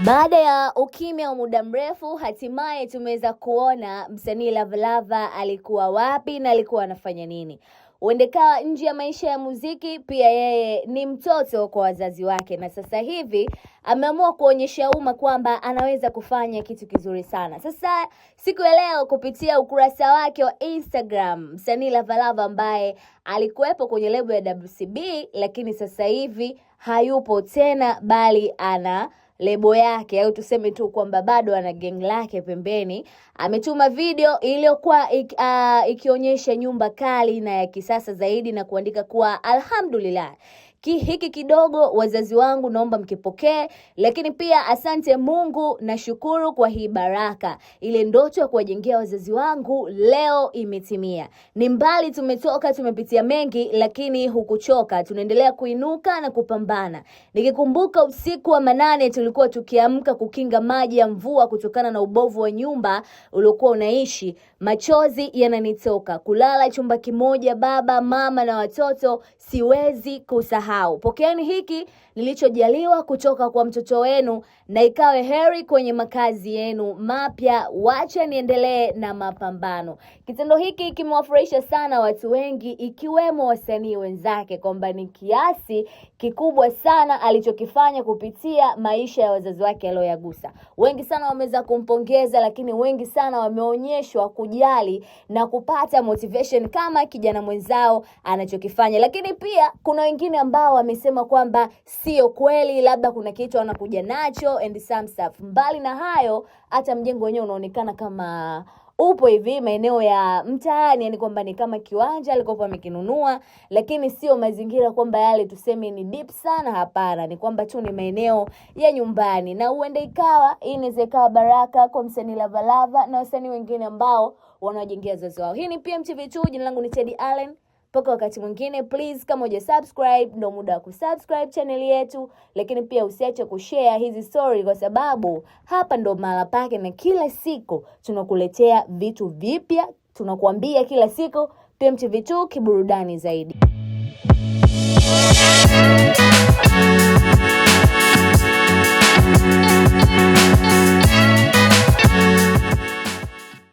Baada ya ukimya wa muda mrefu, hatimaye tumeweza kuona msanii Lavalava alikuwa wapi na alikuwa anafanya nini. Huendeka nje ya maisha ya muziki, pia yeye ni mtoto kwa wazazi wake, na sasa hivi ameamua kuonyesha umma kwamba anaweza kufanya kitu kizuri sana. Sasa siku ya leo kupitia ukurasa wake wa Instagram, msanii Lavalava ambaye alikuwepo kwenye lebo ya WCB, lakini sasa hivi hayupo tena bali ana lebo yake, au tuseme tu kwamba bado ana gang lake pembeni. Ametuma video iliyokuwa ikionyesha nyumba kali na ya kisasa zaidi na kuandika kuwa alhamdulillah, hiki kidogo wazazi wangu naomba mkipokee, lakini pia asante Mungu na shukuru kwa hii baraka. Ile ndoto ya kuwajengea wazazi wangu leo imetimia. Ni mbali tumetoka, tumepitia mengi, lakini hukuchoka. Tunaendelea kuinuka na kupambana. Nikikumbuka usiku wa manane tulikuwa tukiamka kukinga maji ya mvua kutokana na ubovu wa nyumba uliokuwa unaishi. Machozi yananitoka. Kulala chumba kimoja, baba, mama na watoto, siwezi kusahau. Pokeeni hiki nilichojaliwa kutoka kwa mtoto wenu, na ikawe heri kwenye makazi yenu mapya. Wacha niendelee na mapambano. Kitendo hiki kimewafurahisha sana watu wengi, ikiwemo wasanii wenzake, kwamba ni kiasi kikubwa sana alichokifanya kupitia maisha ya wazazi wake aliyoyagusa. Wengi sana wameweza kumpongeza, lakini wengi sana wameonyeshwa kujali na kupata motivation kama kijana mwenzao anachokifanya. Lakini pia kuna wengine ambao wamesema kwamba sio kweli, labda kuna kitu anakuja nacho and some stuff. Mbali na hayo, hata mjengo wenyewe unaonekana kama upo hivi maeneo ya mtaani, yani kwamba ni kama kiwanja alikopo amekinunua, lakini sio mazingira kwamba yale tuseme ni deep sana, hapana. Ni kwamba tu ni maeneo ya nyumbani, na uende ikawa inaweza ikawa baraka kwa msanii Lavalava na wasanii wengine ambao wanajengea wazazi wao. Hii ni PMTV2, jina langu ni Teddy Allen. Mpaka wakati mwingine, please kama hujasubscribe ndio muda wa kusubscribe channel yetu, lakini pia usiache kushare hizi story kwa sababu hapa ndo mahala pake, na kila siku tunakuletea vitu vipya, tunakuambia kila siku PMTV2 kiburudani zaidi.